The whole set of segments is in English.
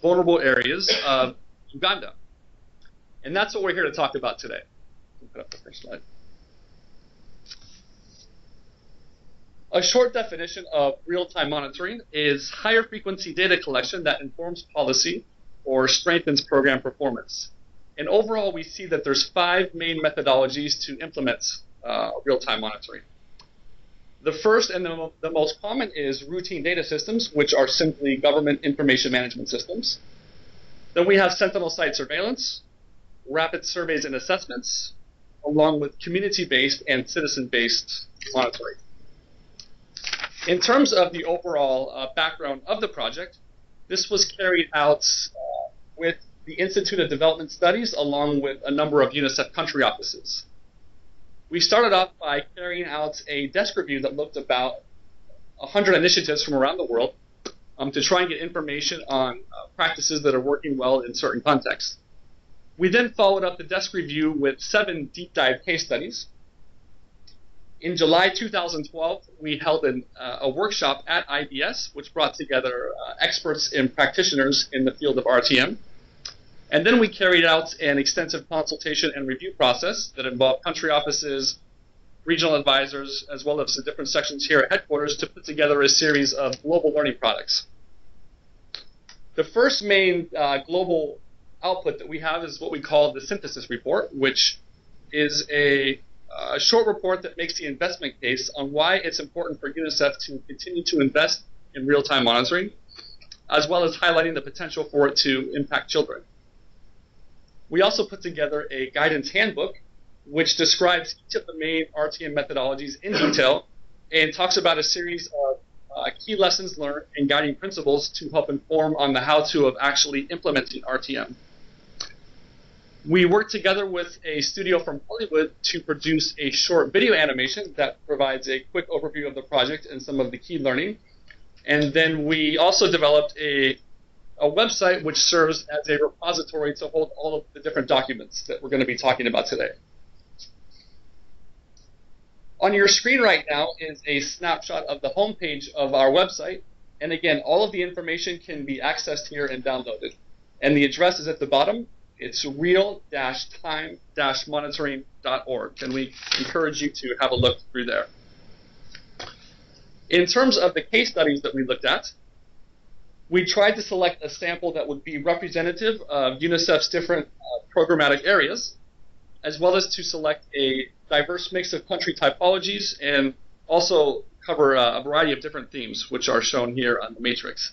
vulnerable areas of Uganda. And that's what we're here to talk about today. Put up the first slide. A short definition of real-time monitoring is higher frequency data collection that informs policy or strengthens program performance. And overall, we see that there's 5 main methodologies to implement real-time monitoring. The first and the most common is routine data systems, which are simply government information management systems. Then we have sentinel site surveillance, rapid surveys and assessments, along with community-based and citizen-based monitoring. In terms of the overall background of the project, this was carried out with the Institute of Development Studies along with a number of UNICEF country offices. We started off by carrying out a desk review that looked about 100 initiatives from around the world to try and get information on practices that are working well in certain contexts. We then followed up the desk review with 7 deep dive case studies. In July 2012, we held a workshop at IBS, which brought together experts and practitioners in the field of RTM. And then we carried out an extensive consultation and review process that involved country offices, regional advisors, as well as the different sections here at headquarters to put together a series of global learning products. The first main global output that we have is what we call the synthesis report, which is a short report that makes the investment case on why it's important for UNICEF to continue to invest in real-time monitoring, as well as highlighting the potential for it to impact children. We also put together a guidance handbook, which describes each of the main RTM methodologies in detail and talks about a series of key lessons learned and guiding principles to help inform on the how-to of actually implementing RTM. We worked together with a studio from Hollywood to produce a short video animation that provides a quick overview of the project and some of the key learning. And then we also developed a website which serves as a repository to hold all of the different documents that we're going to be talking about today. On your screen right now is a snapshot of the homepage of our website. And again, all of the information can be accessed here and downloaded. And the address is at the bottom. It's real-time-monitoring.org, and we encourage you to have a look through there. In terms of the case studies that we looked at, we tried to select a sample that would be representative of UNICEF's different programmatic areas, as well as to select a diverse mix of country typologies and also cover a variety of different themes, which are shown here on the matrix.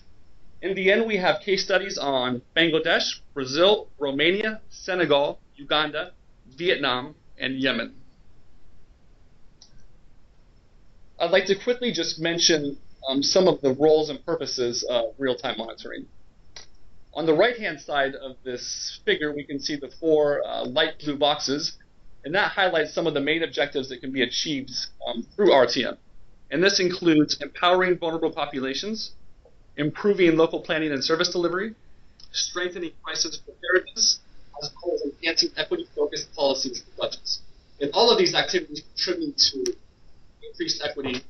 In the end, we have case studies on Bangladesh, Brazil, Romania, Senegal, Uganda, Vietnam, and Yemen. I'd like to quickly just mention some of the roles and purposes of real-time monitoring. On the right-hand side of this figure, we can see the 4 light blue boxes, and that highlights some of the main objectives that can be achieved through RTM. And this includes empowering vulnerable populations, improving local planning and service delivery, strengthening crisis preparedness, as well as enhancing equity-focused policies and budgets. And all of these activities contribute to increased equity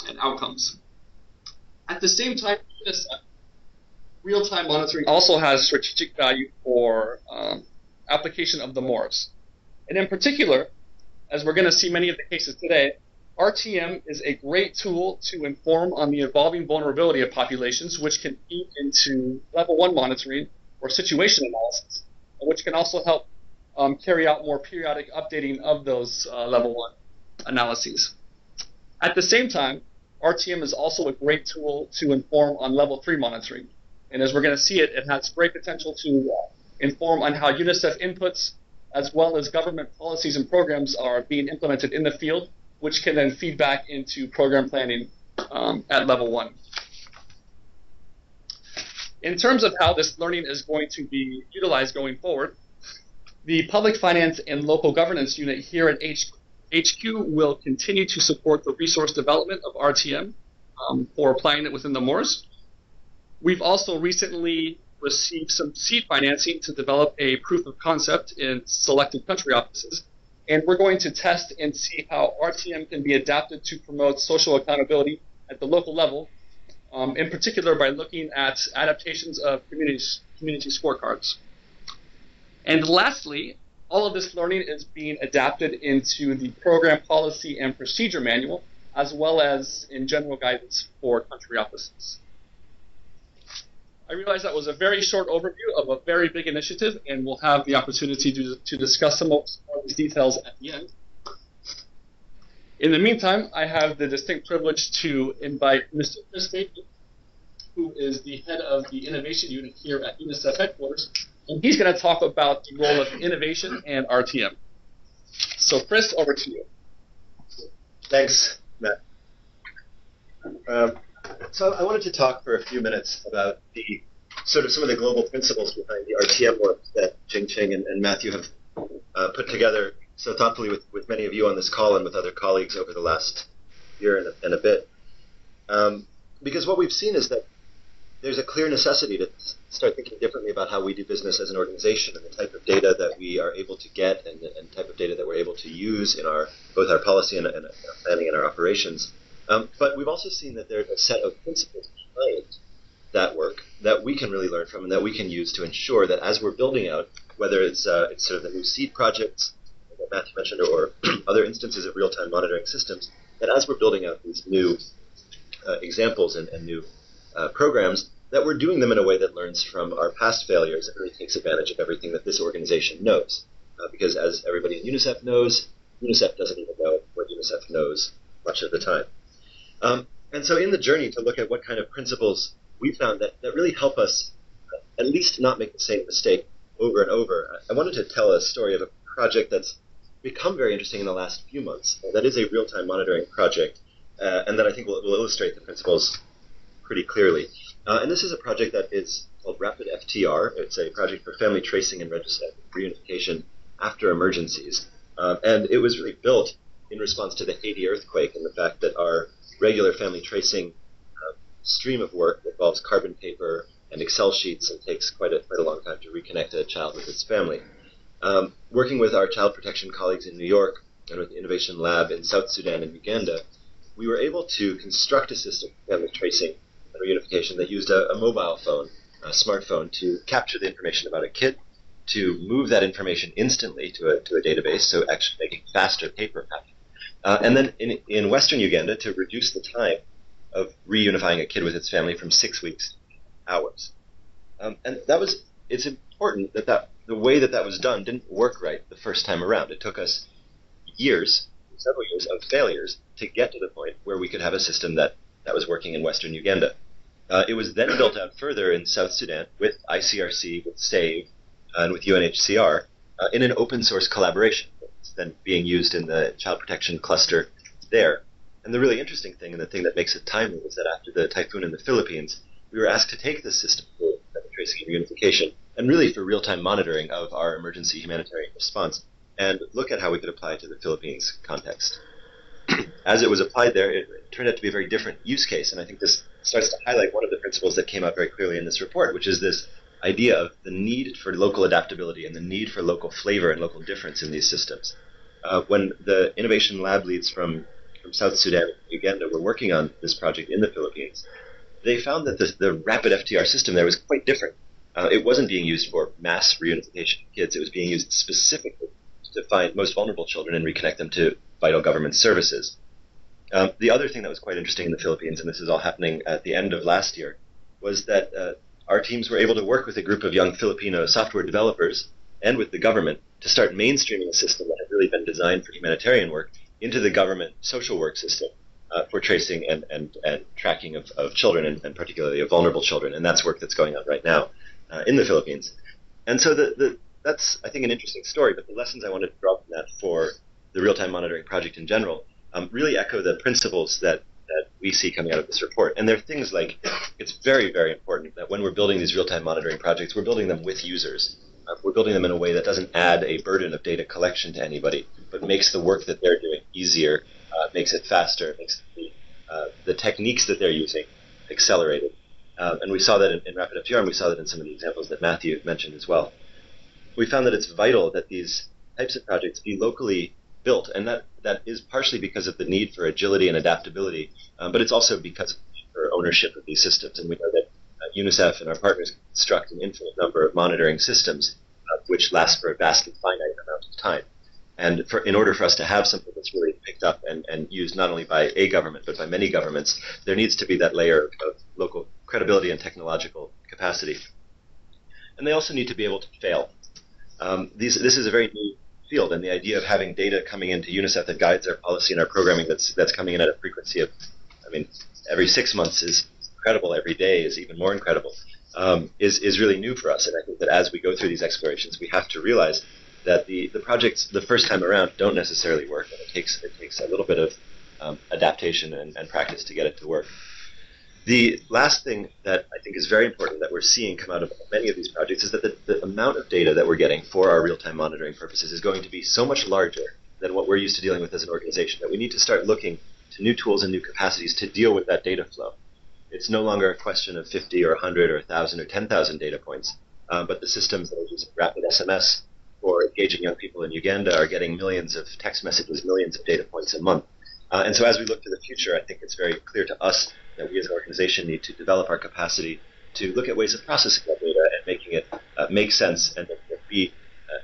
and outcomes. At the same time, real-time monitoring also has strategic value for application of the MORS. And in particular, as we're going to see many of the cases today, RTM is a great tool to inform on the evolving vulnerability of populations, which can feed into level 1 monitoring or situation analysis, which can also help carry out more periodic updating of those level 1 analyses. At the same time, RTM is also a great tool to inform on level 3 monitoring. And as we're going to see it has great potential to inform on how UNICEF inputs as well as government policies and programs are being implemented in the field, which can then feed back into program planning at level 1. In terms of how this learning is going to be utilized going forward, the Public Finance and Local Governance Unit here at HQ will continue to support the resource development of RTM for applying it within the MORS. We've also recently received some seed financing to develop a proof of concept in selected country offices. And we're going to test and see how RTM can be adapted to promote social accountability at the local level in particular by looking at adaptations of community scorecards. And lastly, all of this learning is being adapted into the program policy and procedure manual, as well as in general guidance for country offices. I realize that was a very short overview of a very big initiative, and we'll have the opportunity to discuss some of these details at the end. In the meantime, I have the distinct privilege to invite Mr. Chris Bateman, who is the head of the innovation unit here at UNICEF headquarters, and he's going to talk about the role of innovation and RTM. So Chris, over to you. Thanks, Matt. So I wanted to talk for a few minutes about the sort of some of the global principles behind the RTM work that Jing and Matthew have put together so thoughtfully with many of you on this call and with other colleagues over the last year and a bit. Because what we've seen is that there's a clear necessity to start thinking differently about how we do business as an organization and the type of data that we are able to get and the type of data that we're able to use in both our policy and our planning and our operations. But we've also seen that there's a set of principles behind that work that we can really learn from and that we can use to ensure that as we're building out, whether it's sort of the new seed projects that Matthew mentioned or other instances of real-time monitoring systems, that as we're building out these new examples and new programs, that we're doing them in a way that learns from our past failures and really takes advantage of everything that this organization knows. Because as everybody in UNICEF knows, UNICEF doesn't even know what UNICEF knows much of the time. And so in the journey to look at what kind of principles we found that really help us at least not make the same mistake over and over, I wanted to tell a story of a project that's become very interesting in the last few months. That is a real-time monitoring project, and that I think will illustrate the principles pretty clearly. And this is a project that is called Rapid FTR. It's a project for family tracing and reunification after emergencies. And it was really built in response to the Haiti earthquake and the fact that our regular family tracing stream of work involves carbon paper and Excel sheets and takes quite a long time to reconnect a child with its family. Working with our child protection colleagues in New York and with the Innovation Lab in South Sudan and Uganda, we were able to construct a system for family tracing and reunification that used a mobile phone, a smartphone, to capture the information about a kid, to move that information instantly to a database, so actually making faster paper copy. And then in Western Uganda, to reduce the time of reunifying a kid with its family from 6 weeks to hours. And it's important that the way that was done didn't work right the first time around. It took us several years of failures to get to the point where we could have a system that was working in Western Uganda. It was then built out further in South Sudan with ICRC, with SAVE, and with UNHCR in an open source collaboration. It's then being used in the child protection cluster there. And the really interesting thing, and the thing that makes it timely, was that after the typhoon in the Philippines, we were asked to take this system for tracing and reunification, and really for real-time monitoring of our emergency humanitarian response, and look at how we could apply it to the Philippines context. As it was applied there, it turned out to be a very different use case, and I think this starts to highlight one of the principles that came out very clearly in this report, which is this idea of the need for local adaptability and the need for local flavor and local difference in these systems. When the innovation lab leads from South Sudan and Uganda were working on this project in the Philippines, they found that the rapid FTR system there was quite different. It wasn't being used for mass reunification of kids. It was being used specifically to find most vulnerable children and reconnect them to vital government services. The other thing that was quite interesting in the Philippines, and this is all happening at the end of last year, was that our teams were able to work with a group of young Filipino software developers and with the government to start mainstreaming a system that had really been designed for humanitarian work into the government social work system for tracing and tracking of children, and particularly of vulnerable children. And that's work that's going on right now in the Philippines. And so that's, I think, an interesting story, but the lessons I wanted to draw from that for the real-time monitoring project in general really echo the principles that we see coming out of this report. And there are things like, it's very, very important that when we're building these real-time monitoring projects, we're building them with users. We're building them in a way that doesn't add a burden of data collection to anybody, but makes the work that they're doing easier, makes it faster, makes the techniques that they're using accelerated. And we saw that in Rapid FTR, and we saw that in some of the examples that Matthew mentioned as well. We found that it's vital that these types of projects be locally built, and that is partially because of the need for agility and adaptability, but it's also because of for ownership of these systems. And we know that UNICEF and our partners construct an infinite number of monitoring systems which last for a vastly finite amount of time. And in order for us to have something that's really picked up and used not only by a government but by many governments, there needs to be that layer of local credibility and technological capacity. And they also need to be able to fail. This is a very new field, and the idea of having data coming into UNICEF that guides our policy and our programming that's coming in at a frequency of, every 6 months is incredible, every day is even more incredible, is really new for us. And I think that as we go through these explorations, we have to realize that the projects the first time around don't necessarily work, and it takes a little bit of adaptation and practice to get it to work. The last thing that I think is very important that we're seeing come out of many of these projects is that the amount of data that we're getting for our real-time monitoring purposes is going to be so much larger than what we're used to dealing with as an organization that we need to start looking to new tools and new capacities to deal with that data flow. It's no longer a question of 50 or 100 or 1,000 or 10,000 data points, but the systems that are using rapid SMS or engaging young people in Uganda are getting millions of text messages, millions of data points a month. And so as we look to the future, I think it's very clear to us that we as an organization need to develop our capacity to look at ways of processing that data and making it make sense and be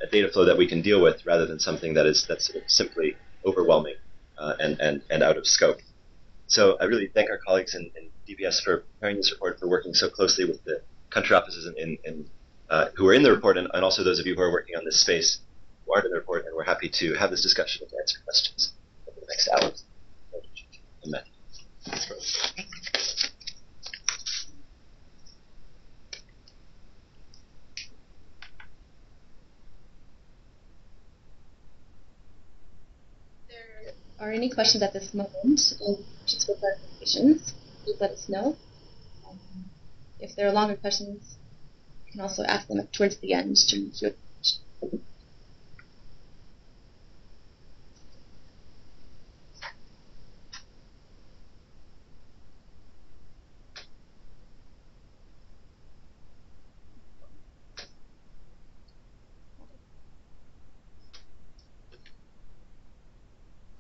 a data flow that we can deal with rather than something that's sort of simply overwhelming and out of scope. So I really thank our colleagues in DPS for preparing this report, for working so closely with the country offices who are in the report, and also those of you who are working on this space who aren't in the report, and we're happy to have this discussion and answer questions over the next hour. Thank you. And Matthew. Are any questions at this moment, or questions for clarifications, please let us know. If there are longer questions, you can also ask them towards the end during the Q&A.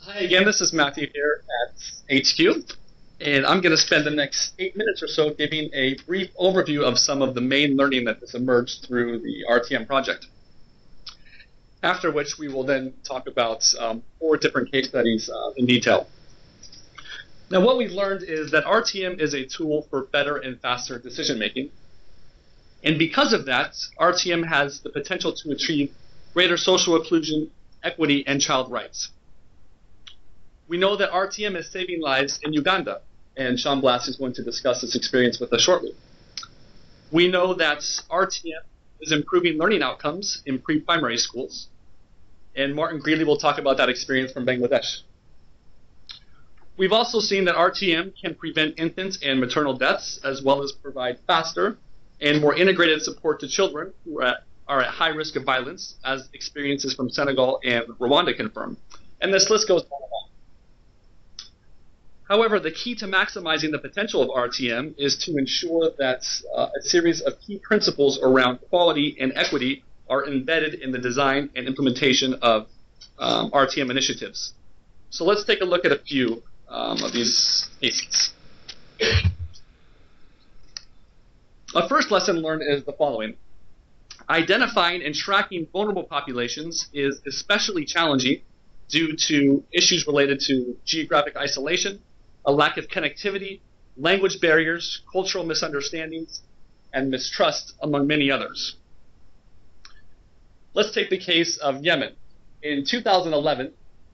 Hi again, this is Matthew here at HQ, and I'm going to spend the next 8 minutes or so giving a brief overview of some of the main learning that has emerged through the RTM project. After which we will then talk about 4 different case studies in detail. Now what we've learned is that RTM is a tool for better and faster decision making, and because of that, RTM has the potential to achieve greater social inclusion, equity, and child rights. We know that RTM is saving lives in Uganda, and Sean Blass is going to discuss this experience with us shortly. We know that RTM is improving learning outcomes in pre-primary schools, and Martin Greeley will talk about that experience from Bangladesh. We've also seen that RTM can prevent infant and maternal deaths, as well as provide faster and more integrated support to children who are at high risk of violence, as experiences from Senegal and Rwanda confirm. And this list goes on and on. However, the key to maximizing the potential of RTM is to ensure that a series of key principles around quality and equity are embedded in the design and implementation of RTM initiatives. So let's take a look at a few of these cases. A first lesson learned is the following. Identifying and tracking vulnerable populations is especially challenging due to issues related to geographic isolation, a lack of connectivity, language barriers, cultural misunderstandings, and mistrust, among many others. Let's take the case of Yemen. In 2011,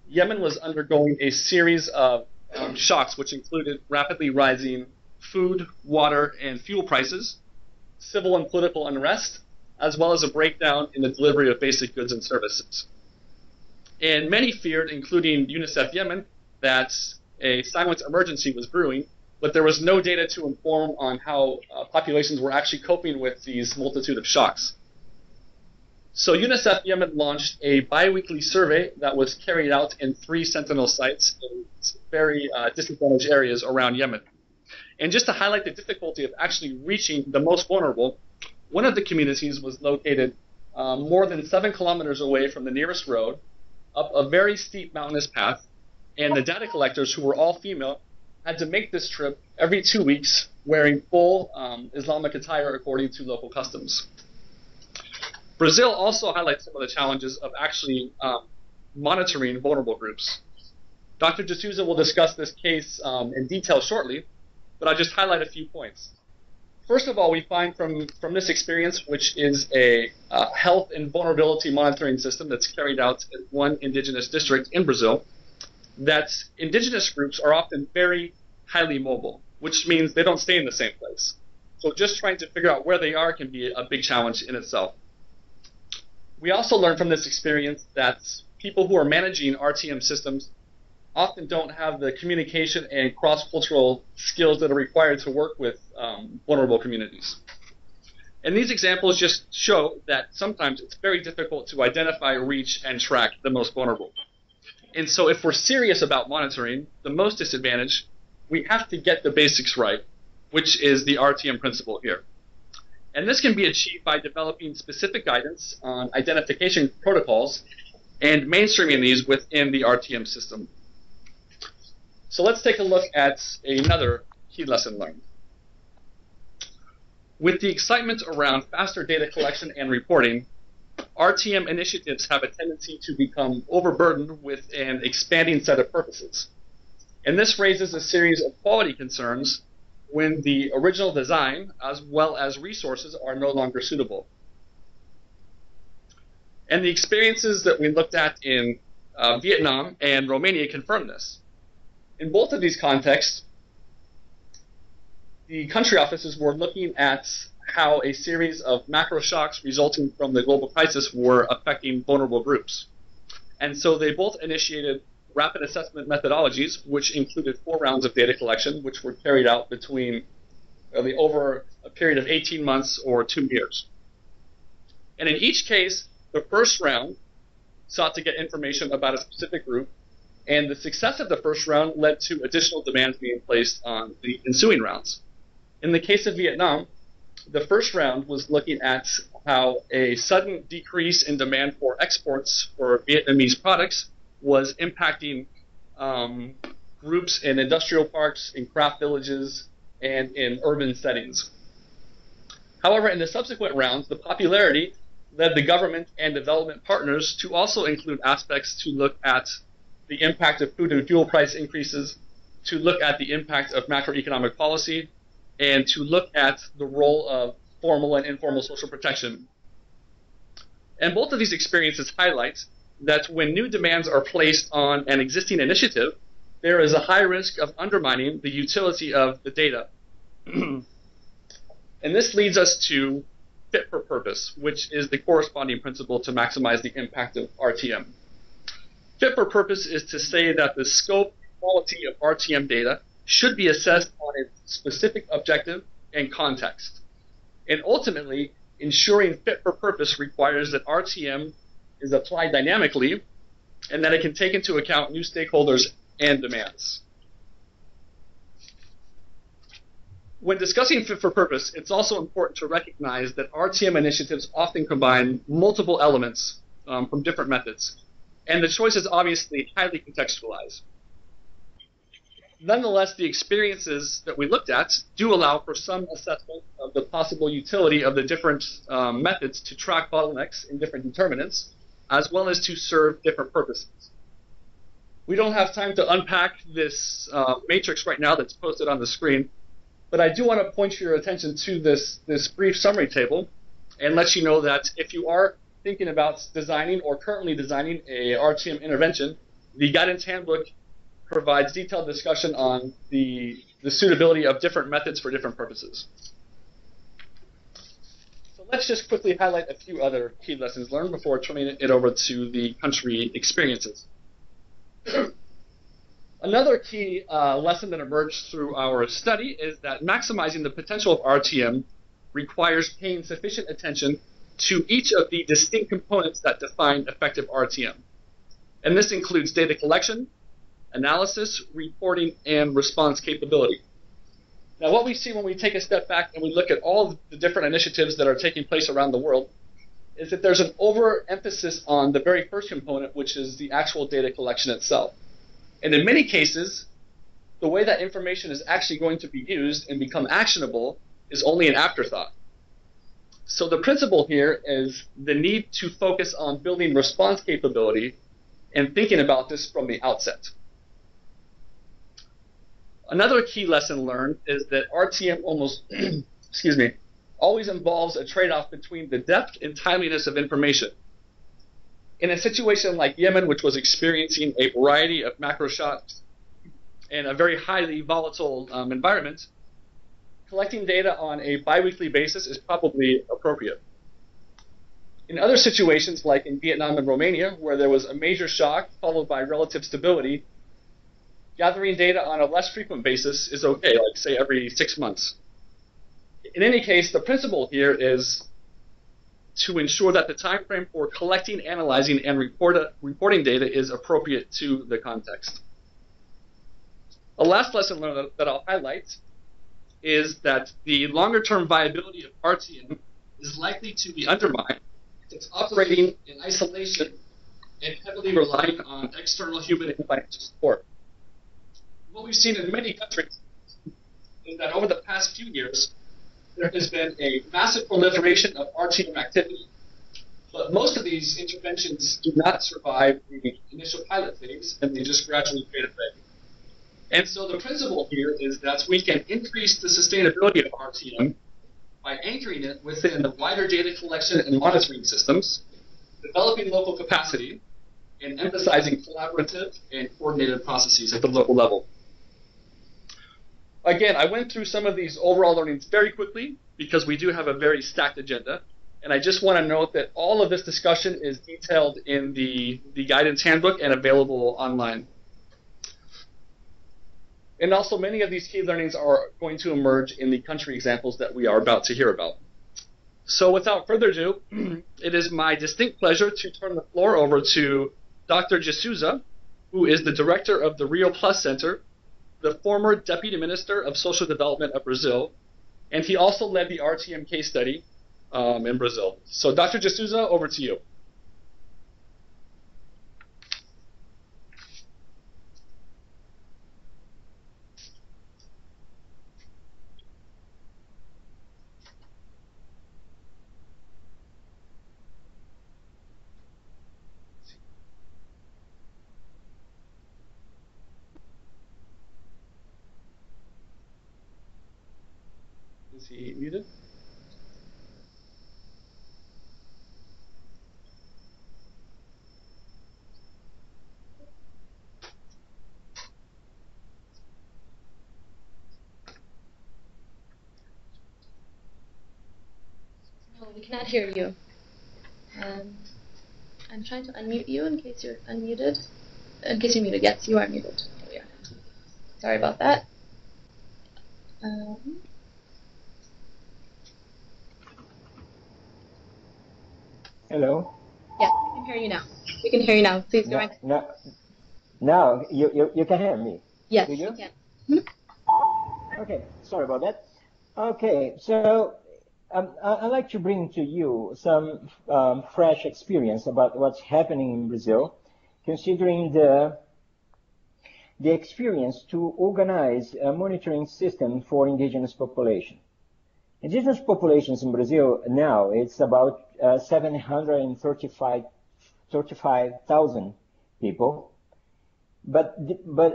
Yemen was undergoing a series of shocks, which included rapidly rising food, water, and fuel prices, civil and political unrest, as well as a breakdown in the delivery of basic goods and services. And many feared, including UNICEF Yemen, that a silent emergency was brewing, but there was no data to inform on how populations were actually coping with these multitude of shocks. So UNICEF Yemen launched a biweekly survey that was carried out in 3 Sentinel sites in very disadvantaged areas around Yemen. And just to highlight the difficulty of actually reaching the most vulnerable, one of the communities was located more than 7 kilometers away from the nearest road, up a very steep mountainous path, and the data collectors, who were all female, had to make this trip every 2 weeks wearing full Islamic attire according to local customs. Brazil also highlights some of the challenges of actually monitoring vulnerable groups. Dr. D'Souza will discuss this case in detail shortly, but I'll just highlight a few points. First of all, we find from this experience, which is a health and vulnerability monitoring system that's carried out in one indigenous district in Brazil, that indigenous groups are often very highly mobile, which means they don't stay in the same place. So just trying to figure out where they are can be a big challenge in itself. We also learned from this experience that people who are managing RTM systems often don't have the communication and cross-cultural skills that are required to work with vulnerable communities. And these examples just show that sometimes it's very difficult to identify, reach, and track the most vulnerable. And so if we're serious about monitoring the most disadvantaged, we have to get the basics right, which is the RTM principle here. And this can be achieved by developing specific guidance on identification protocols and mainstreaming these within the RTM system. So let's take a look at another key lesson learned. With the excitement around faster data collection and reporting, RTM initiatives have a tendency to become overburdened with an expanding set of purposes. And this raises a series of quality concerns when the original design, as well as resources, are no longer suitable. And the experiences that we looked at in Vietnam and Romania confirm this. In both of these contexts, the country offices were looking at how a series of macro shocks resulting from the global crisis were affecting vulnerable groups. And so they both initiated rapid assessment methodologies, which included 4 rounds of data collection, which were carried out between over a period of 18 months or 2 years. And in each case, the first round sought to get information about a specific group, and the success of the first round led to additional demands being placed on the ensuing rounds. In the case of Vietnam, the first round was looking at how a sudden decrease in demand for exports for Vietnamese products was impacting groups in industrial parks, in craft villages, and in urban settings. However, in the subsequent rounds, the popularity led the government and development partners to also include aspects to look at the impact of food and fuel price increases, to look at the impact of macroeconomic policy, and to look at the role of formal and informal social protection. And both of these experiences highlight that when new demands are placed on an existing initiative, there is a high risk of undermining the utility of the data. And this leads us to fit for purpose, which is the corresponding principle to maximize the impact of RTM. Fit for purpose is to say that the scope and quality of RTM data should be assessed on its specific objective and context. And ultimately, ensuring fit for purpose requires that RTM is applied dynamically and that it can take into account new stakeholders and demands. When discussing fit for purpose, it's also important to recognize that RTM initiatives often combine multiple elements from different methods, and the choice is obviously highly contextualized. Nonetheless, the experiences that we looked at do allow for some assessment of the possible utility of the different methods to track bottlenecks in different determinants, as well as to serve different purposes. We don't have time to unpack this matrix right now that's posted on the screen, but I do want to point your attention to this brief summary table and let you know that if you are thinking about designing or currently designing a RTM intervention, the guidance handbook provides detailed discussion on the suitability of different methods for different purposes. So let's just quickly highlight a few other key lessons learned before turning it over to the country experiences. Another key lesson that emerged through our study is that maximizing the potential of RTM requires paying sufficient attention to each of the distinct components that define effective RTM. And this includes data collection, analysis, reporting, and response capability. Now, what we see when we take a step back and we look at all the different initiatives that are taking place around the world is that there's an overemphasis on the very first component, which is the actual data collection itself. And in many cases, the way that information is actually going to be used and become actionable is only an afterthought. So the principle here is the need to focus on building response capability and thinking about this from the outset. Another key lesson learned is that RTM almost, always involves a trade-off between the depth and timeliness of information. In a situation like Yemen, which was experiencing a variety of macro shocks and a very highly volatile environment, collecting data on a biweekly basis is probably appropriate. In other situations, like in Vietnam and Romania, where there was a major shock followed by relative stability, gathering data on a less frequent basis is okay, like say every 6 months. In any case, the principle here is to ensure that the time frame for collecting, analyzing, and reporting data is appropriate to the context. A last lesson learned that I'll highlight is that the longer-term viability of RTM is likely to be undermined if it's operating in isolation and heavily relying on external human and financial support. What we've seen in many countries is that over the past few years, there has been a massive proliferation of RTM activity, but most of these interventions do not survive the initial pilot phase, and they just gradually fade away. And so the principle here is that we can increase the sustainability of RTM by anchoring it within the wider data collection and monitoring systems, developing local capacity, and emphasizing collaborative and coordinated processes at the local level. Again, I went through some of these overall learnings very quickly because we do have a very stacked agenda. And I just want to note that all of this discussion is detailed in the guidance handbook and available online. And also, many of these key learnings are going to emerge in the country examples that we are about to hear about. So without further ado, it is my distinct pleasure to turn the floor over to Dr. D'Souza, who is the director of the Rio Plus Center, the former Deputy Minister of Social Development of Brazil, and he also led the RTM case study in Brazil. So Dr. D'Souza, over to you. Is he muted? No, we cannot hear you. I'm trying to unmute you in case you're unmuted. In case you're muted, yes, you are muted. There we are. Sorry about that. Hello. Yeah, we can hear you now. We can hear you now. Please go ahead. Now you can hear me. Yes, do you? can. Okay, sorry about that. Okay, so I'd like to bring to you some fresh experience about what's happening in Brazil, considering the experience to organize a monitoring system for indigenous population. Indigenous populations in Brazil now, it's about 735,000 people. But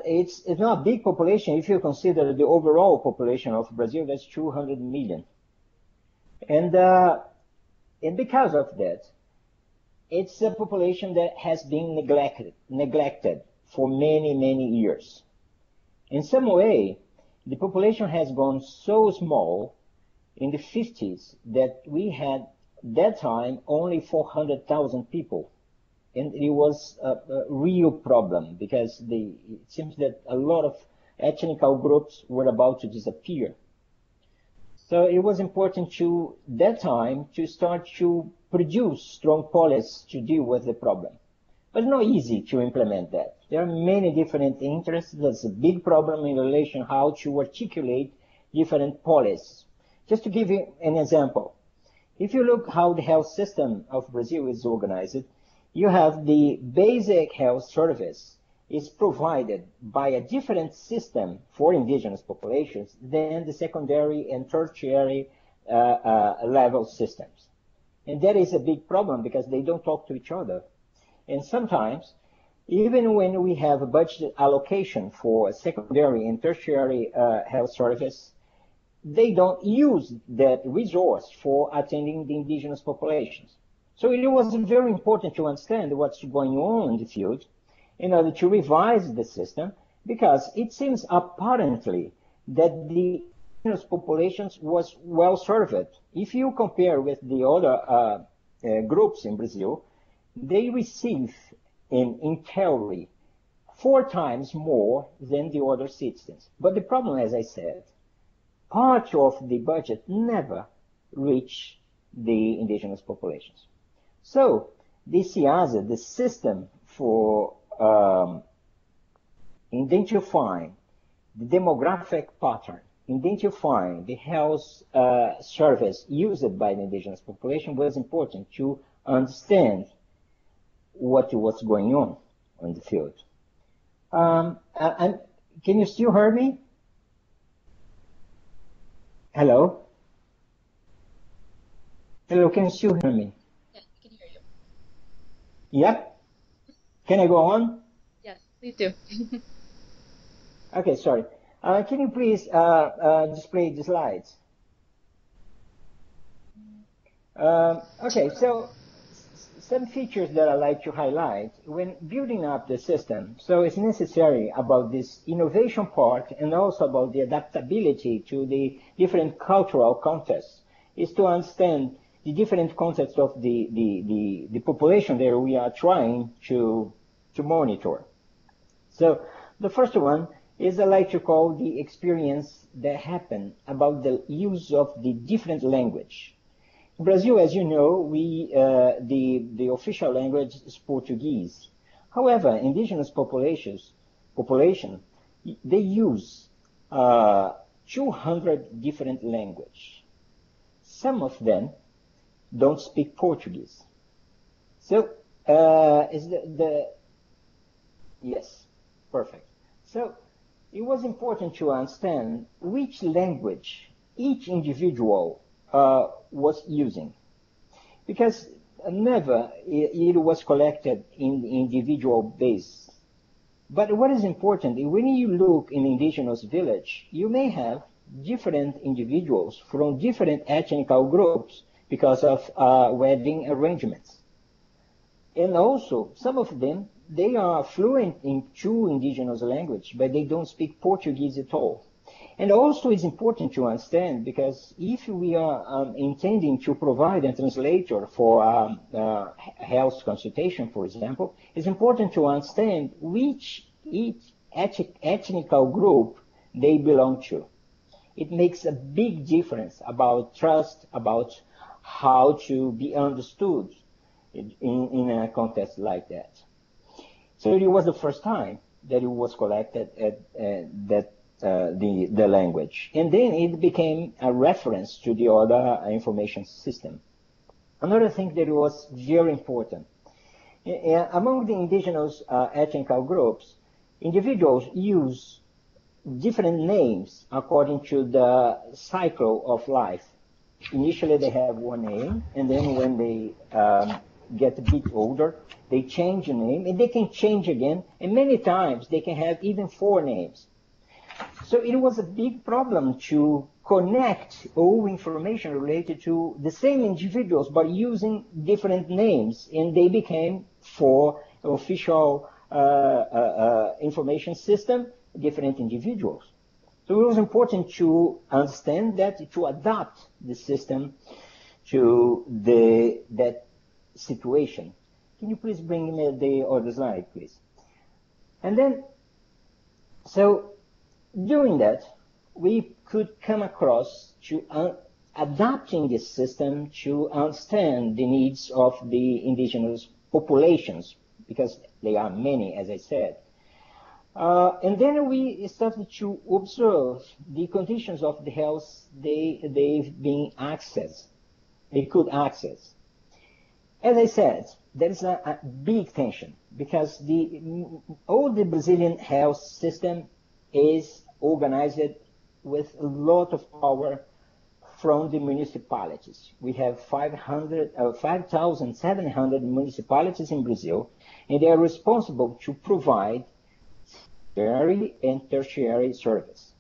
it's not a big population if you consider the overall population of Brazil, that's 200 million. And because of that, it's a population that has been neglected for many, many years. In some way, the population has gone so small in the 50s that we had that time only 400,000 people. And it was a real problem because it seems that a lot of ethnical groups were about to disappear. So it was important to, that time, to start to produce strong policies to deal with the problem. But it's not easy to implement that. There are many different interests. There's a big problem in relation how to articulate different policies. Just to give you an example, if you look how the health system of Brazil is organized, you have the basic health service is provided by a different system for indigenous populations than the secondary and tertiary level systems. And that is a big problem because they don't talk to each other. And sometimes, even when we have a budget allocation for secondary and tertiary health service, they don't use that resource for attending the indigenous populations. So it was very important to understand what's going on in the field in order to revise the system, because it seems apparently that the indigenous populations was well served. If you compare with the other groups in Brazil, they receive in theory 4 times more than the other citizens. But the problem, as I said, part of the budget never reach the indigenous populations. So the SIASA, the system for identifying the demographic pattern, identifying the health service used by the indigenous population, was important to understand what was going on the field. And can you still hear me? Hello? Hello, can you still hear me? Yeah, I can hear you. Yep. Can I go on? Yes, please do. Okay, sorry. Can you please display the slides? Okay, so some features that I like to highlight when building up the system. So it's necessary about this innovation part and also about the adaptability to the different cultural contexts, is to understand the different contexts of the population that we are trying to monitor. So the first one is I like to call the experience that happened about the use of the different language. In Brazil, as you know, the official language is Portuguese. However, indigenous population, they use 200 different languages. Some of them don't speak Portuguese. So, yes, perfect. So, it was important to understand which language each individual was using, because never it was collected in the individual base. But what is important, when you look in indigenous village, you may have different individuals from different ethnical groups because of wedding arrangements. And also, some of them, they are fluent in 2 indigenous languages, but they don't speak Portuguese at all. And also it's important to understand, because if we are intending to provide a translator for health consultation, for example, it's important to understand which each ethnical group they belong to. It makes a big difference about trust, about how to be understood in a context like that. So it was the first time that it was collected the language. And then it became a reference to the other information system. Another thing that was very important, among the indigenous ethnical groups, individuals use different names according to the cycle of life. Initially they have one name, and then when they get a bit older, they change the name, and they can change again, and many times they can have even 4 names. So it was a big problem to connect all information related to the same individuals, but using different names, and they became 4 official information system, different individuals. So it was important to understand that, to adapt the system to that situation. Can you please bring me the other slide, please? And then, so doing that, we could come across to adapting this system to understand the needs of the indigenous populations, because there are many, as I said. And then we started to observe the conditions of the health they've been accessed, they could access. As I said, there is a big tension because all the Brazilian health system is organized with a lot of power from the municipalities. We have 5,700 municipalities in Brazil, and they are responsible to provide secondary and tertiary service.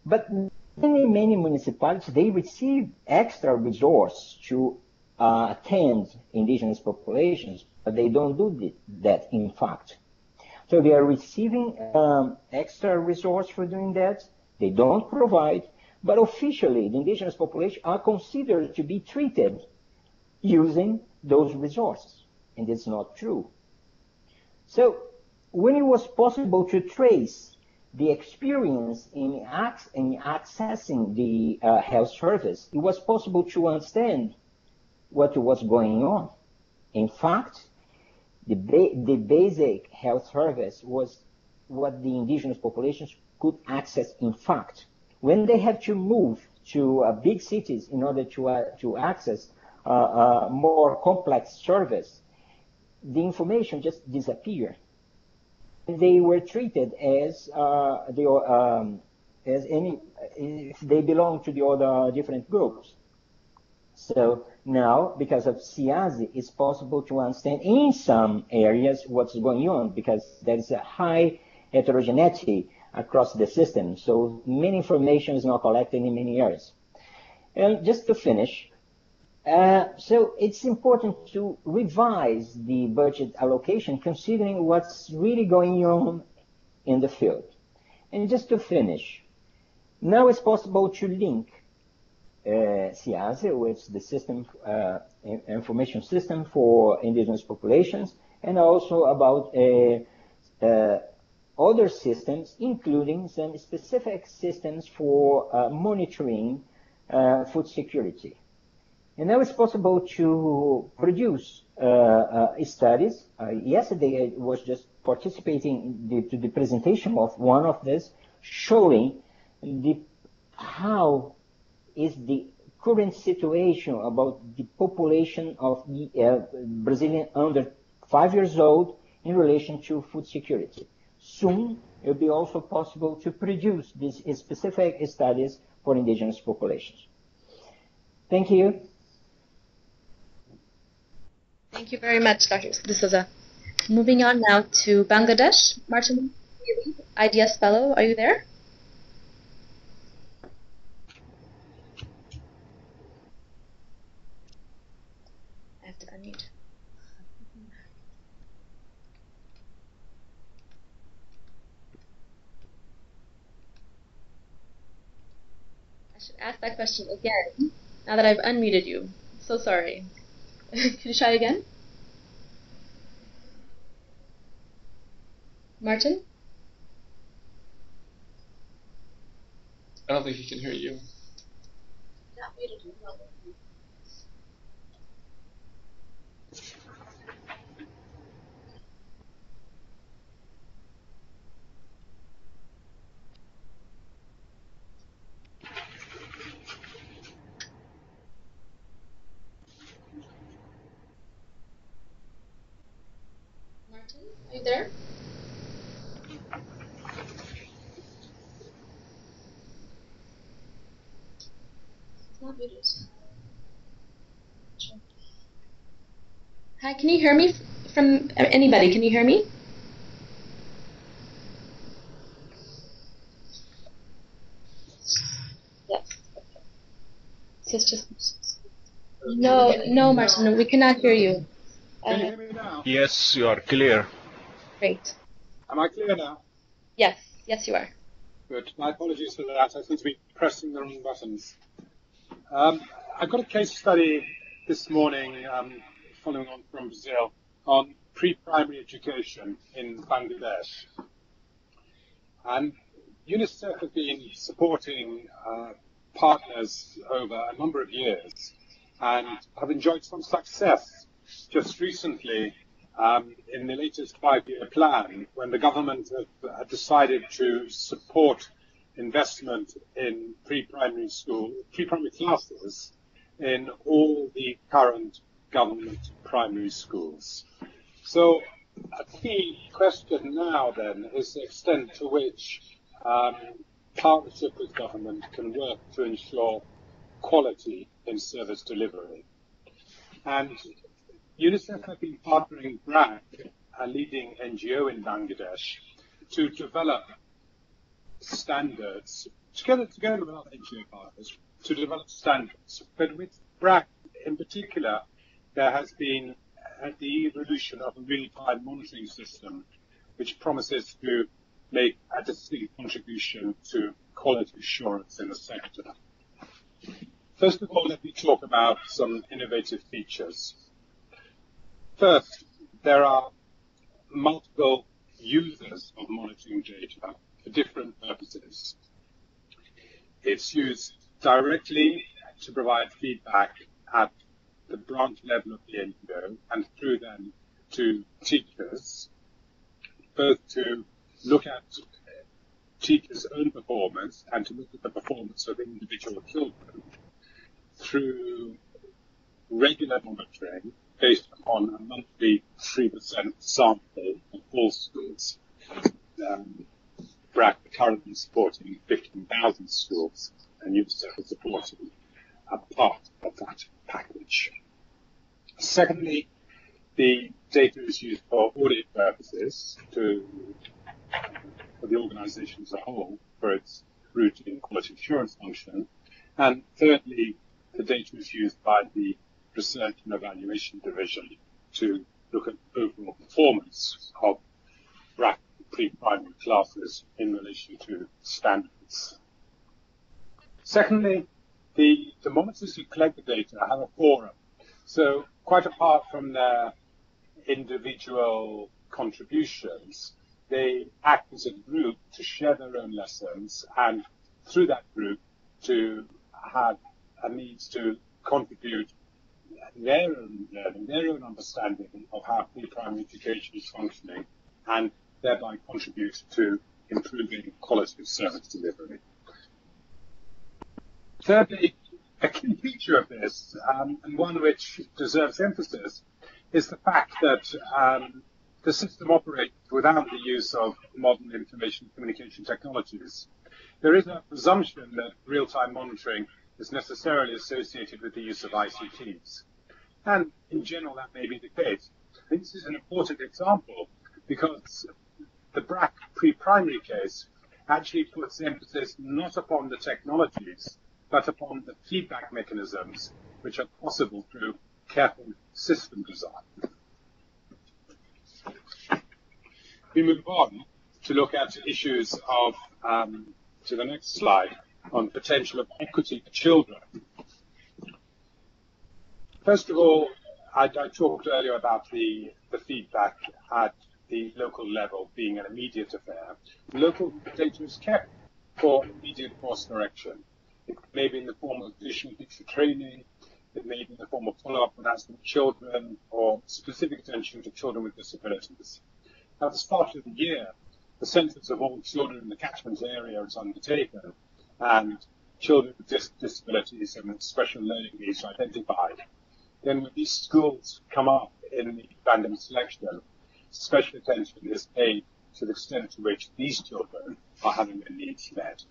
But many municipalities, they receive extra resource to attend indigenous populations, but they don't do that in fact. So they are receiving extra resource for doing that. They don't provide, but officially the indigenous population are considered to be treated using those resources, and it's not true. So when it was possible to trace the experience in accessing the health service, it was possible to understand what was going on. In fact, the basic health service was what the indigenous populations could access in fact. When they have to move to big cities in order to access more complex service, the information just disappeared. They were treated as if they belong to the other different groups. So now, because of SIASE, it's possible to understand in some areas what's going on because there is a high heterogeneity across the system. So many information is not collected in many areas. And just to finish, so it's important to revise the budget allocation considering what's really going on in the field. And just to finish, now it's possible to link SIASE with the system, information system for indigenous populations, and also about other systems, including some specific systems for monitoring food security. And now it's possible to produce studies. Yesterday I was just participating to the presentation of one of this, showing how is the current situation about the population of the Brazilian under 5 years old in relation to food security. Soon, it will be also possible to produce these specific studies for indigenous populations. Thank you. Thank you very much, Dr. D'Souza. Moving on now to Bangladesh. Martin, IDS Fellow, are you there? I have to unmute. I should ask that question again, now that I've unmuted you. So sorry. Can you try again? Martin? I don't think he can hear you. Not muted you. Martin, are you there? It's not muted. Hi, can you hear me from anybody? Can you hear me? Yes. Okay. It's just no, Martin, we cannot hear you. Can you hear me now? Yes, you are clear. Great. Am I clear now? Yes, you are. Good. My apologies for that. I seem to be pressing the wrong buttons. I've got a case study this morning, following on from Brazil, on pre-primary education in Bangladesh. And UNICEF has been supporting partners over a number of years and have enjoyed some success. Just recently, in the latest 5-year plan, when the government had decided to support investment in pre-primary classes in all the current government primary schools. So a key question now then is the extent to which partnership with government can work to ensure quality in service delivery. And UNICEF have been partnering BRAC, a leading NGO in Bangladesh, to develop standards, together with other NGO partners, to develop standards. But with BRAC in particular, there has been the evolution of a real-time monitoring system, which promises to make a distinct contribution to quality assurance in the sector. First of all, let me talk about some innovative features. First, there are multiple users of monitoring data for different purposes. It's used directly to provide feedback at the branch level of the NGO and through them to teachers, both to look at teachers' own performance and to look at the performance of individual children through regular monitoring based upon a monthly 3% sample of all schools. BRAC currently supporting 15,000 schools, and UNICEF is supporting a part of that package. Secondly, the data is used for audit purposes for the organisation as a whole for its routine quality assurance function. And thirdly, the data is used by the Research and Evaluation Division to look at overall performance of BRAC pre-primary classes in relation to standards. Secondly, the monitors who collect the data have a forum. So quite apart from their individual contributions, they act as a group to share their own lessons, and through that group to have a means to contribute their own learning, their own understanding of how pre-primary education is functioning, and thereby contribute to improving quality of service delivery. Thirdly, a key feature of this, and one which deserves emphasis, is the fact that the system operates without the use of modern information communication technologies. There is a presumption that real-time monitoring is necessarily associated with the use of ICTs. And in general, that may be the case. I think this is an important example because the BRAC pre-primary case actually puts emphasis not upon the technologies, but upon the feedback mechanisms which are possible through careful system design. We move on to look at issues of, to the next slide, on potential of equity for children. First of all, I talked earlier about the feedback at the local level being an immediate affair. Local data is kept for immediate course correction. It may be in the form of additional teacher training, it may be in the form of follow-up with asthma children, or specific attention to children with disabilities. At the start of the year, the census of all children in the catchment area is undertaken, and children with disabilities and special learning needs are identified. Then when these schools come up in the random selection, special attention is paid to the extent to which these children are having their needs met.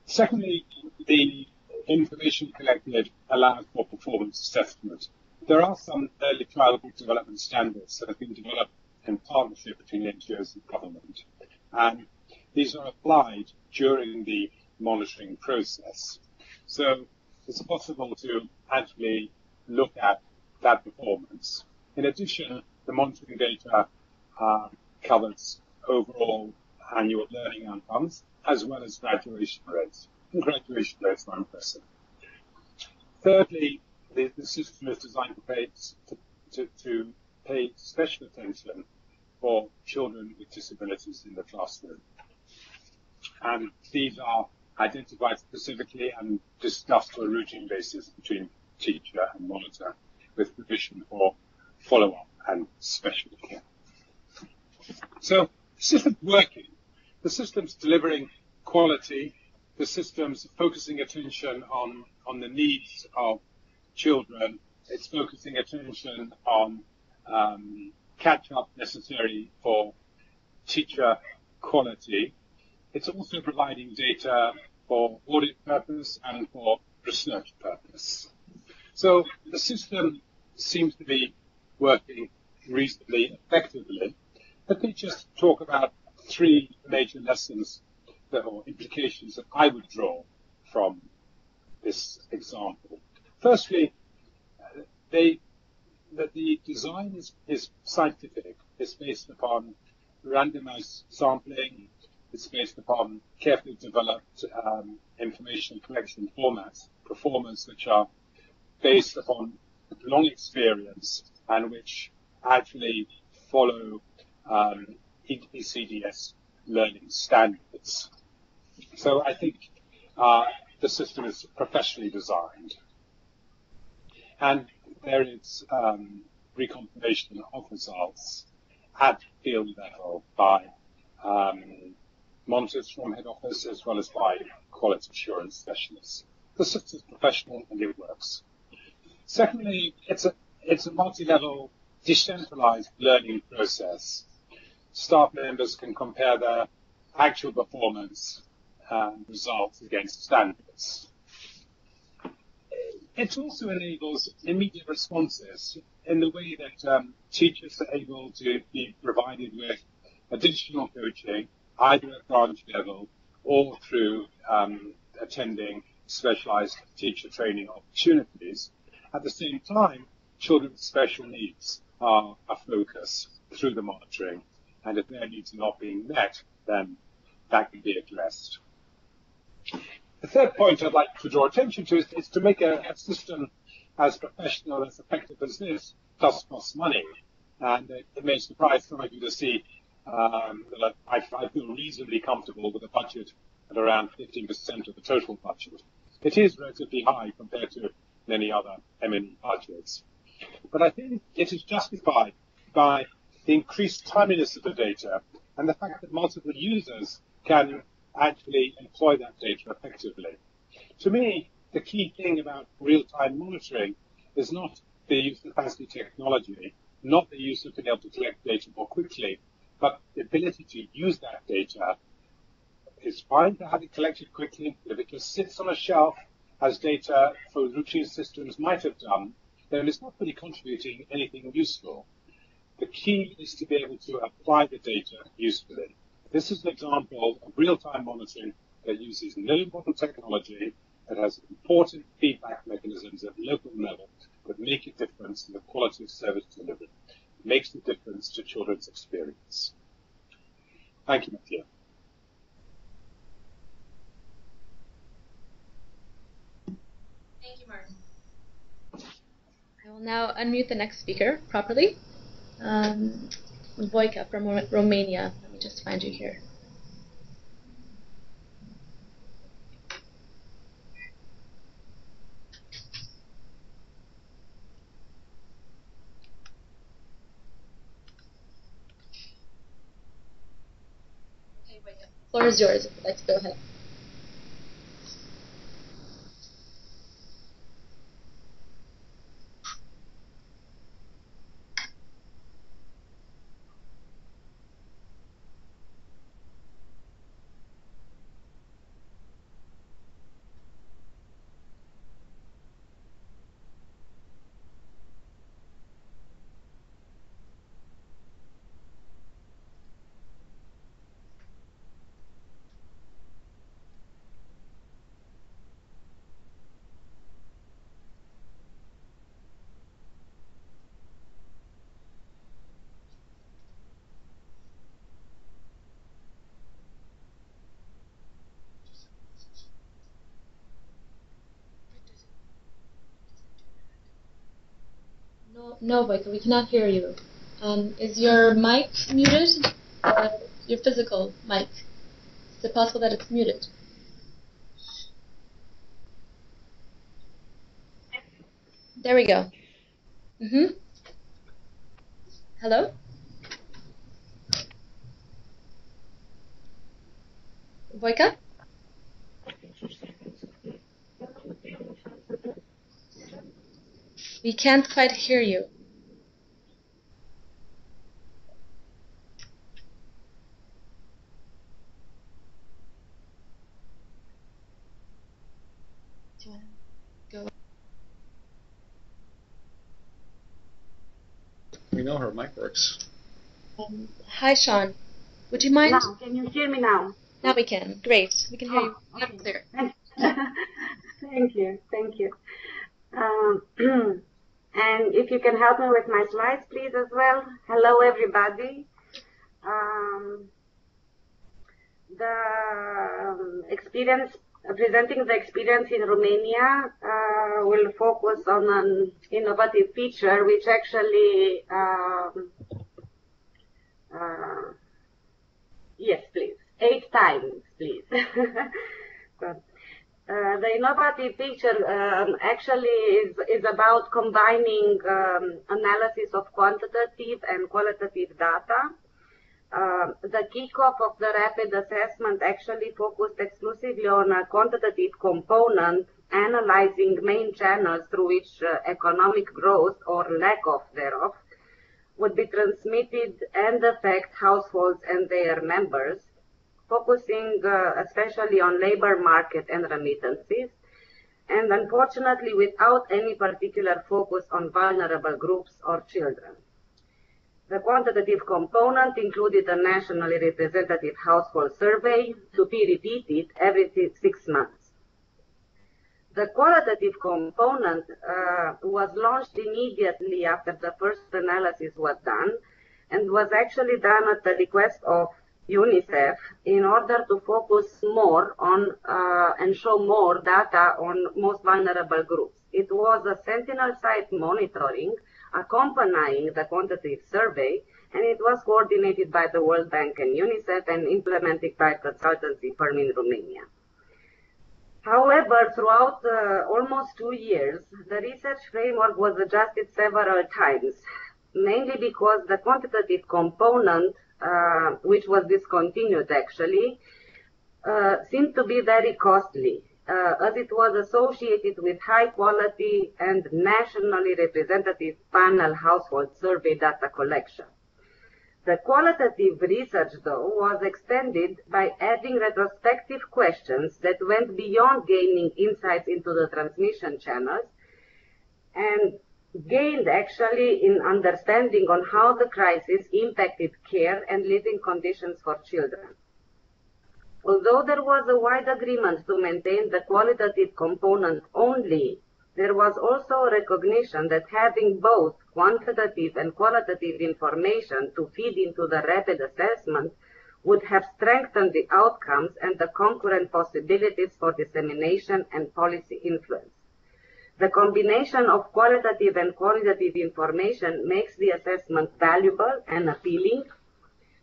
Secondly, the information collected allows for performance assessment. There are some early childhood development standards that have been developed in partnership between NGOs and government, and these are applied during the monitoring process. So it's possible to actually look at that performance. In addition, the monitoring data covers overall annual learning outcomes as well as graduation rates. And graduation rates are impressive. Thirdly, the system is designed to pay special attention for children with disabilities in the classroom. And these are identified specifically and discussed on a routine basis between teacher and monitor, with provision for follow-up and special care. So the system's working. The system's delivering quality. The system's focusing attention on the needs of children it's focusing attention on catch-up necessary for teacher quality. It's also providing data for audit purpose and for research purpose. So the system seems to be working reasonably effectively. Let me just talk about three major lessons or implications that I would draw from this example. Firstly, that the design is scientific. It's based upon randomized sampling. It's based upon carefully developed information collection formats, performance which are based upon long experience and which actually follow ECDS learning standards. So I think the system is professionally designed. And there is reconfirmation of results at field level by monitors from head office as well as by quality assurance specialists. The system is professional and it works. Secondly, it's a multi-level decentralized learning process. Staff members can compare their actual performance results against standards. It also enables immediate responses in the way that teachers are able to be provided with additional coaching, either at branch level or through attending specialized teacher training opportunities. At the same time, children with special needs are a focus through the monitoring, and if their needs are not being met, then that can be addressed. The third point I'd like to draw attention to is to make a system as professional, as effective as this does cost money. And it may surprise some of you to see that I feel reasonably comfortable with a budget at around 15% of the total budget. It is relatively high compared to many other M&E budgets. But I think it is justified by the increased timeliness of the data and the fact that multiple users can actually employ that data effectively. To me, the key thing about real-time monitoring is not the use of fancy technology, not the use of being able to collect data more quickly, but the ability to use that data. Is fine to have it collected quickly. If it just sits on a shelf as data for routine systems might have done, then it's not really contributing anything useful. The key is to be able to apply the data usefully. This is an example of real-time monitoring that uses no modern technology, that has important feedback mechanisms at local level that make a difference in the quality of service delivery. It makes the difference to children's experience. Thank you, Matthew. Thank you, Martin. I will now unmute the next speaker properly. Voica from Romania. Let me just find you here. Okay, Voica. The floor is yours. Let's go ahead. No, Voica, we cannot hear you. Is your mic muted? Your physical mic? Is it possible that it's muted? There we go. Hello? Voica? We can't quite hear you. Do you want to go? We know her mic works. Hi, Sean. Would you mind? Now, can you hear me now? Now we can. Great. We can hear you loud and clear. Thank you. Thank you. And if you can help me with my slides, please, as well. Hello, everybody. The experience, presenting the experience in Romania, will focus on an innovative feature which actually, yes, please, 8 times, please. The innovative feature actually is about combining analysis of quantitative and qualitative data. The kickoff of the rapid assessment actually focused exclusively on a quantitative component, analyzing main channels through which economic growth or lack of thereof would be transmitted and affect households and their members, focusing especially on labor market and remittances, and unfortunately without any particular focus on vulnerable groups or children. The quantitative component included a nationally representative household survey to be repeated every 6 months. The qualitative component was launched immediately after the first analysis was done, and was actually done at the request of UNICEF in order to focus more on and show more data on most vulnerable groups. It was a sentinel site monitoring accompanying the quantitative survey, and it was coordinated by the World Bank and UNICEF and implemented by a consultancy firm in Romania. However, throughout almost 2 years, the research framework was adjusted several times, mainly because the quantitative component, which was discontinued actually, seemed to be very costly, as it was associated with high quality and nationally representative panel household survey data collection. The qualitative research, though, was extended by adding retrospective questions that went beyond gaining insights into the transmission channels and gained actually in understanding on how the crisis impacted care and living conditions for children. Although there was a wide agreement to maintain the qualitative component only, there was also a recognition that having both quantitative and qualitative information to feed into the rapid assessment would have strengthened the outcomes and the concurrent possibilities for dissemination and policy influence. The combination of qualitative and quantitative information makes the assessment valuable and appealing,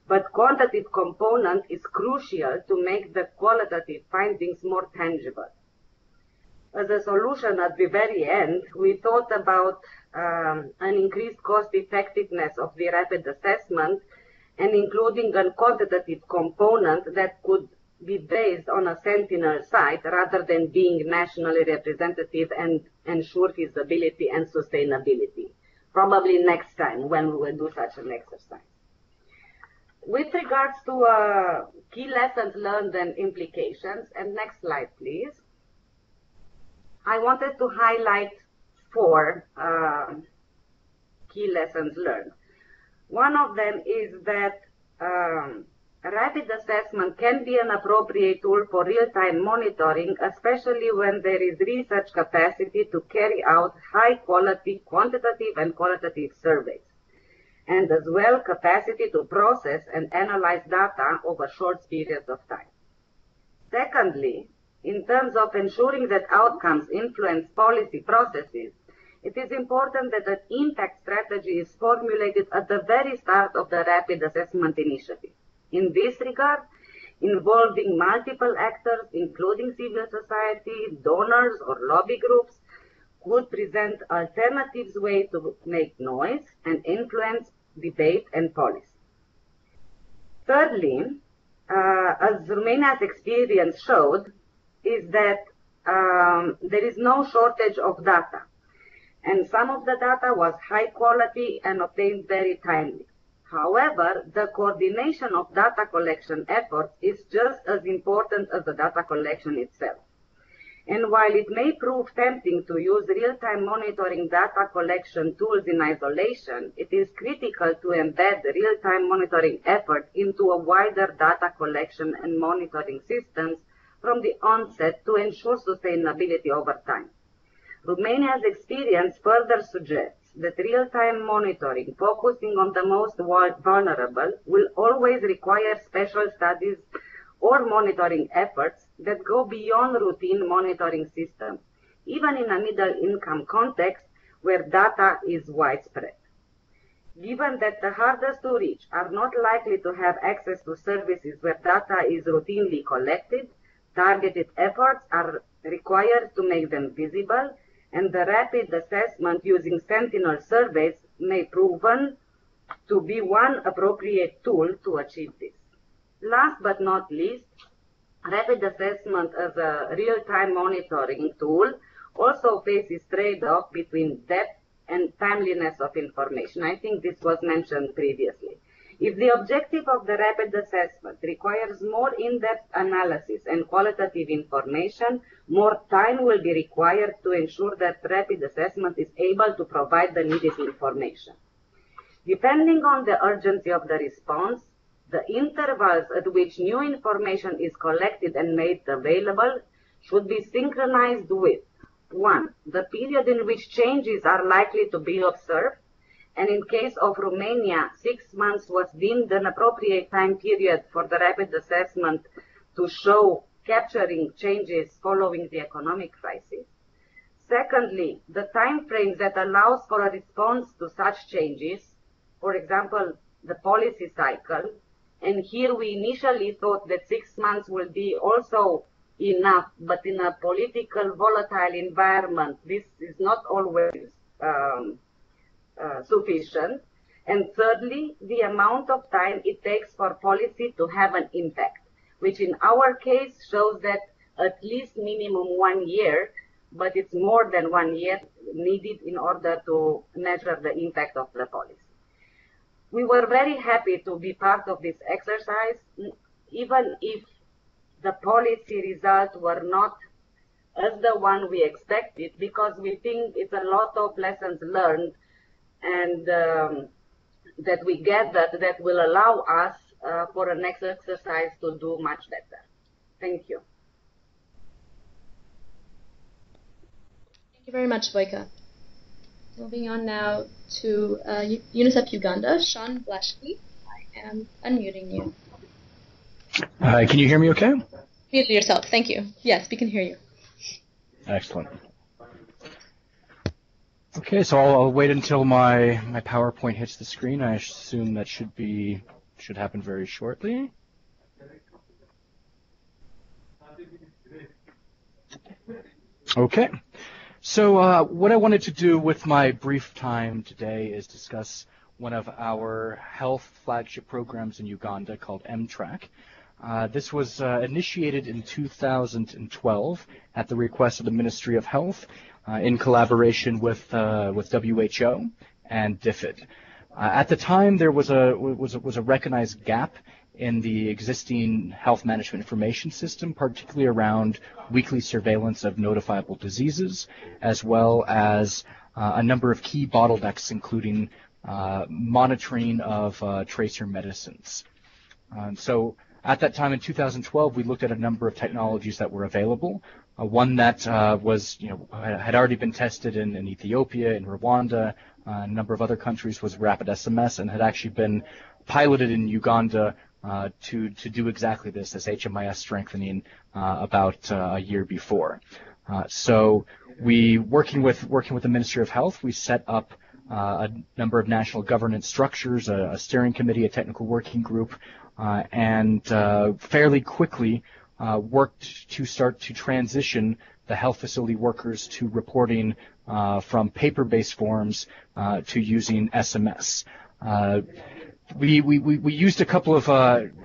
but quantitative component is crucial to make the qualitative findings more tangible. As a solution at the very end, we thought about an increased cost effectiveness of the rapid assessment and including a quantitative component that could be based on a sentinel site rather than being nationally representative and ensure feasibility and sustainability. Probably next time when we will do such an exercise. With regards to key lessons learned and implications, and next slide please, I wanted to highlight 4 key lessons learned. One of them is that rapid assessment can be an appropriate tool for real-time monitoring, especially when there is research capacity to carry out high-quality quantitative and qualitative surveys, and as well capacity to process and analyze data over short periods of time. Secondly, in terms of ensuring that outcomes influence policy processes, it is important that an impact strategy is formulated at the very start of the rapid assessment initiative. In this regard, involving multiple actors, including civil society, donors, or lobby groups, could present alternatives ways to make noise and influence debate and policy. Thirdly, as Romania's experience showed, is that there is no shortage of data. and some of the data was high quality and obtained very timely. However, the coordination of data collection efforts is just as important as the data collection itself. And while it may prove tempting to use real-time monitoring data collection tools in isolation, it is critical to embed real-time monitoring efforts into a wider data collection and monitoring systems from the onset to ensure sustainability over time. Romania's experience further suggests that real-time monitoring focusing on the most vulnerable will always require special studies or monitoring efforts that go beyond routine monitoring systems, even in a middle-income context where data is widespread. Given that the hardest to reach are not likely to have access to services where data is routinely collected, targeted efforts are required to make them visible, and the rapid assessment using Sentinel surveys may prove to be one appropriate tool to achieve this. Last but not least, rapid assessment as a real-time monitoring tool also faces trade-off between depth and timeliness of information. I think this was mentioned previously. If the objective of the rapid assessment requires more in-depth analysis and qualitative information, more time will be required to ensure that rapid assessment is able to provide the needed information. Depending on the urgency of the response, the intervals at which new information is collected and made available should be synchronized with 1. The period in which changes are likely to be observed, and in case of Romania, 6 months was deemed an appropriate time period for the rapid assessment to show capturing changes following the economic crisis. Secondly, the time frame that allows for a response to such changes, for example, the policy cycle, and here we initially thought that 6 months will be also enough, but in a political volatile environment, this is not always sufficient. And thirdly, the amount of time it takes for policy to have an impact, which in our case shows that at least minimum 1 year, but it's more than 1 year needed in order to measure the impact of the policy. We were very happy to be part of this exercise, even if the policy results were not as the one we expected, because we think it's a lot of lessons learned and that we gathered that will allow us for a next exercise to do much better. Thank you. Thank you very much, Boyka. Moving on now to UNICEF Uganda, Sean Blashky. I am unmuting you. Hi, can you hear me okay? Mute yourself. Thank you. Yes, we can hear you. Excellent. Okay, so I'll wait until my PowerPoint hits the screen. I assume that should happen very shortly. Okay. So what I wanted to do with my brief time today is discuss one of our health flagship programs in Uganda called MTRAC. This was initiated in 2012 at the request of the Ministry of Health in collaboration with WHO and DFID. At the time, there was a recognized gap in the existing health management information system, particularly around weekly surveillance of notifiable diseases, as well as a number of key bottlenecks, including monitoring of tracer medicines. So at that time in 2012, we looked at a number of technologies that were available. One that had already been tested in Ethiopia, in Rwanda, a number of other countries was rapid SMS, and had actually been piloted in Uganda to do exactly this HMIS strengthening about a year before. So we, working with the Ministry of Health, we set up a number of national governance structures, a steering committee, a technical working group, and fairly quickly worked to start to transition the health facility workers to reporting from paper-based forms to using SMS. We used a couple of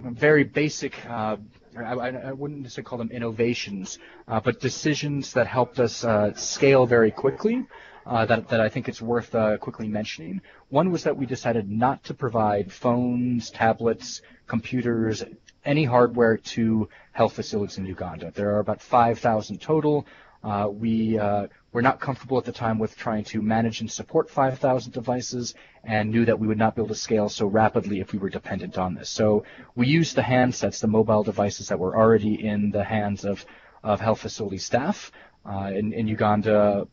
very basic, I wouldn't necessarily call them innovations, but decisions that helped us scale very quickly. that I think it's worth quickly mentioning. One was that we decided not to provide phones, tablets, computers, any hardware to health facilities in Uganda. There are about 5,000 total. We were not comfortable at the time with trying to manage and support 5,000 devices and knew that we would not be able to scale so rapidly if we were dependent on this. So we used the handsets, the mobile devices that were already in the hands of health facility staff. In Uganda,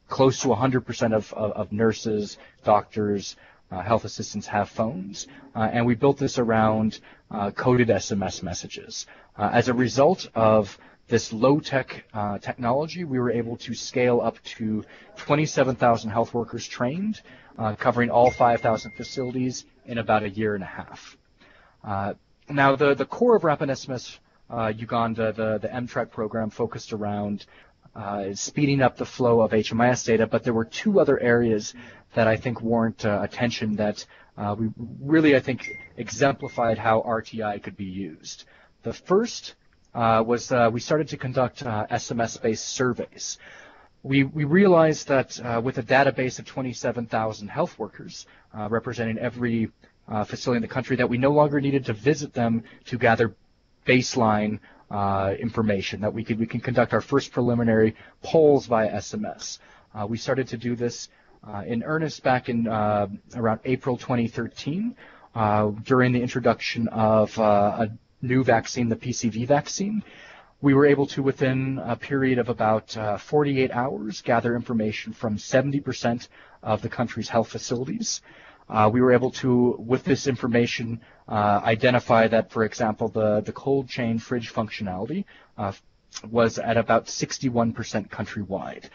close to 100% of nurses, doctors, health assistants have phones, and we built this around coded SMS messages. As a result of this low-tech technology, we were able to scale up to 27,000 health workers trained, covering all 5,000 facilities in about a year and a half. Now, the core of Rapid SMS Uganda, the MTRAC program, focused around speeding up the flow of HMIS data, but there were two other areas that I think warrant attention that we really, I think, exemplified how RTI could be used. The first was we started to conduct SMS-based surveys. We realized that with a database of 27,000 health workers representing every facility in the country, that we no longer needed to visit them to gather baseline information, that we can conduct our first preliminary polls via SMS. We started to do this in earnest back in around April 2013 during the introduction of a new vaccine, the PCV vaccine. We were able to, within a period of about 48 hours, gather information from 70% of the country's health facilities. We were able to, with this information, identify that, for example, the cold chain fridge functionality was at about 61% countrywide.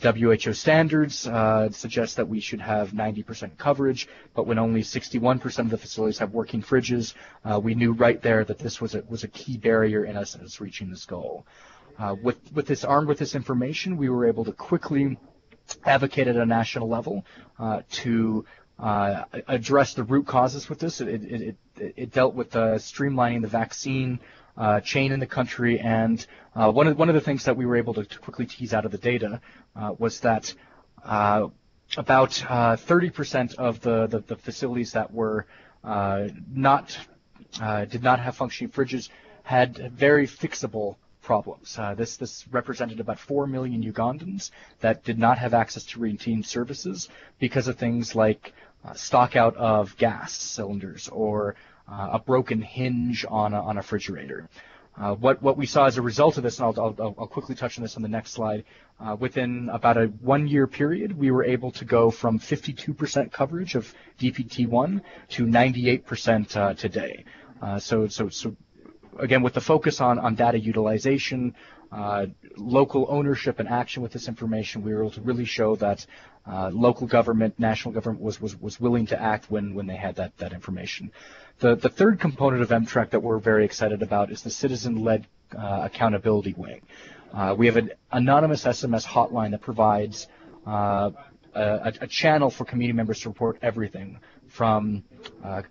WHO standards suggest that we should have 90% coverage, but when only 61% of the facilities have working fridges, we knew right there that this was a key barrier in us reaching this goal. Armed with this information, we were able to quickly advocate at a national level to address the root causes with this. It dealt with streamlining the vaccine chain in the country, and one of the things that we were able to quickly tease out of the data was that about 30% of the facilities that were did not have functioning fridges had very fixable problems. This represented about 4 million Ugandans that did not have access to routine services because of things like stock out of gas cylinders or a broken hinge on a refrigerator. What we saw as a result of this, and I'll quickly touch on this on the next slide, within about a 1-year period, we were able to go from 52% coverage of DPT1 to 98% today. So again, with the focus on data utilization, local ownership and action with this information, we were able to really show that local government, national government was willing to act when they had that information. The third component of MTRAC that we're very excited about is the citizen-led accountability wing. We have an anonymous SMS hotline that provides a channel for community members to report everything from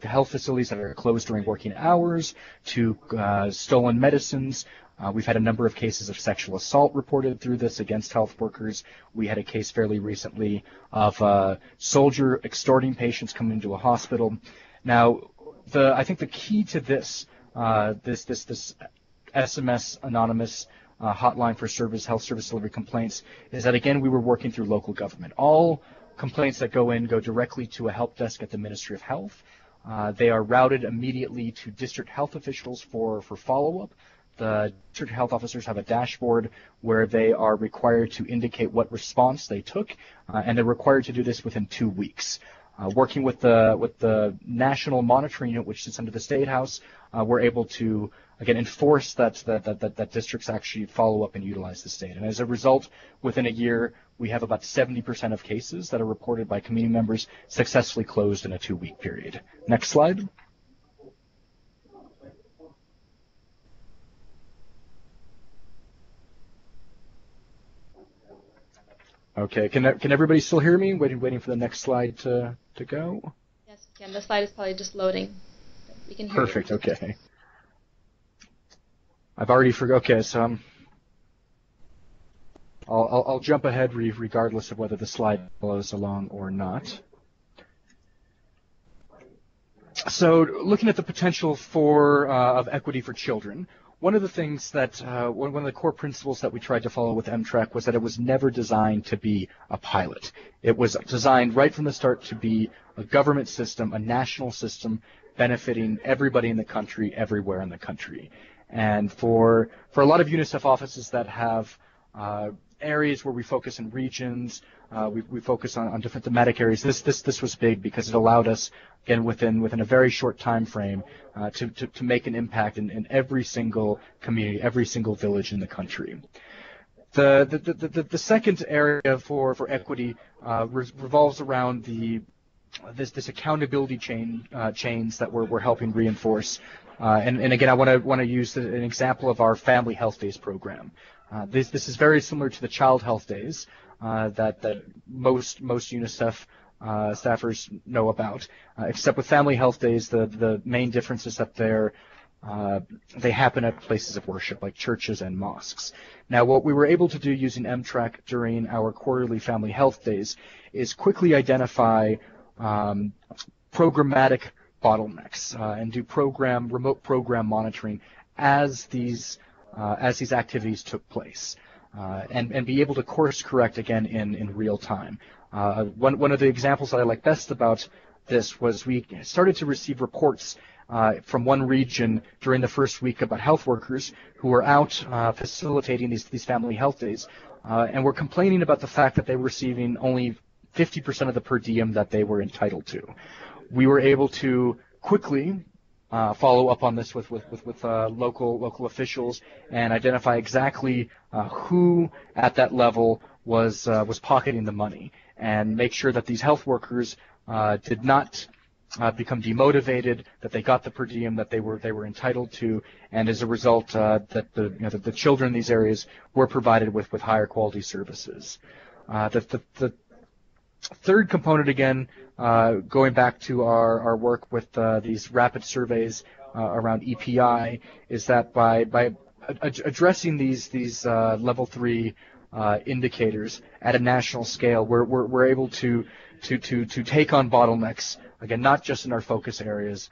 health facilities that are closed during working hours to stolen medicines. We've had a number of cases of sexual assault reported through this against health workers. We had a case fairly recently of a soldier extorting patients coming into a hospital. Now, I think the key to this SMS anonymous hotline for health service delivery complaints is that, again, we were working through local government. All complaints that go directly to a help desk at the Ministry of Health. They are routed immediately to district health officials for follow-up. The district health officers have a dashboard where they are required to indicate what response they took, and they're required to do this within 2 weeks. Working with the national monitoring unit, which sits under the State House, we're able to again enforce that districts actually follow up and utilize this data. And as a result, within a year, we have about 70% of cases that are reported by community members successfully closed in a 2-week period. Next slide. Okay, can everybody still hear me? Waiting for the next slide to go. Yes, we can. The slide is probably just loading. We can hear Perfect. you. Okay. I've already forgot. Okay, so I'll jump ahead regardless of whether the slide follows along or not. So looking at the potential of equity for children, one of the things that, one of the core principles that we tried to follow with MTRAC was that it was never designed to be a pilot. It was designed right from the start to be a government system, a national system, benefiting everybody in the country, everywhere in the country. And for a lot of UNICEF offices that have areas where we focus in regions, we focus on different thematic areas. This was big because it allowed us, again, within a very short time frame, to make an impact in every single community, every single village in the country. The second area for equity revolves around this accountability chains that we're helping reinforce. And again, I want to use an example of our Family Health Days program. This is very similar to the Child Health Days that most UNICEF staffers know about, except with Family Health Days, the main difference is that they happen at places of worship like churches and mosques. Now, what we were able to do using MTRAC during our quarterly Family Health Days is quickly identify programmatic bottlenecks and do remote program monitoring as these activities took place, and be able to course correct again in real time. One of the examples that I like best about this was we started to receive reports from one region during the first week about health workers who were out facilitating these family health days, and were complaining about the fact that they were receiving only 50% of the per diem that they were entitled to. We were able to quickly follow up on this with local officials and identify exactly who at that level was pocketing the money, and make sure that these health workers did not become demotivated, that they got the per diem that they were entitled to, and as a result, that the children in these areas were provided with higher quality services. The third component, again, going back to our work with these rapid surveys around EPI, is that by addressing these level 3 indicators at a national scale, we're able to take on bottlenecks, again, not just in our focus areas,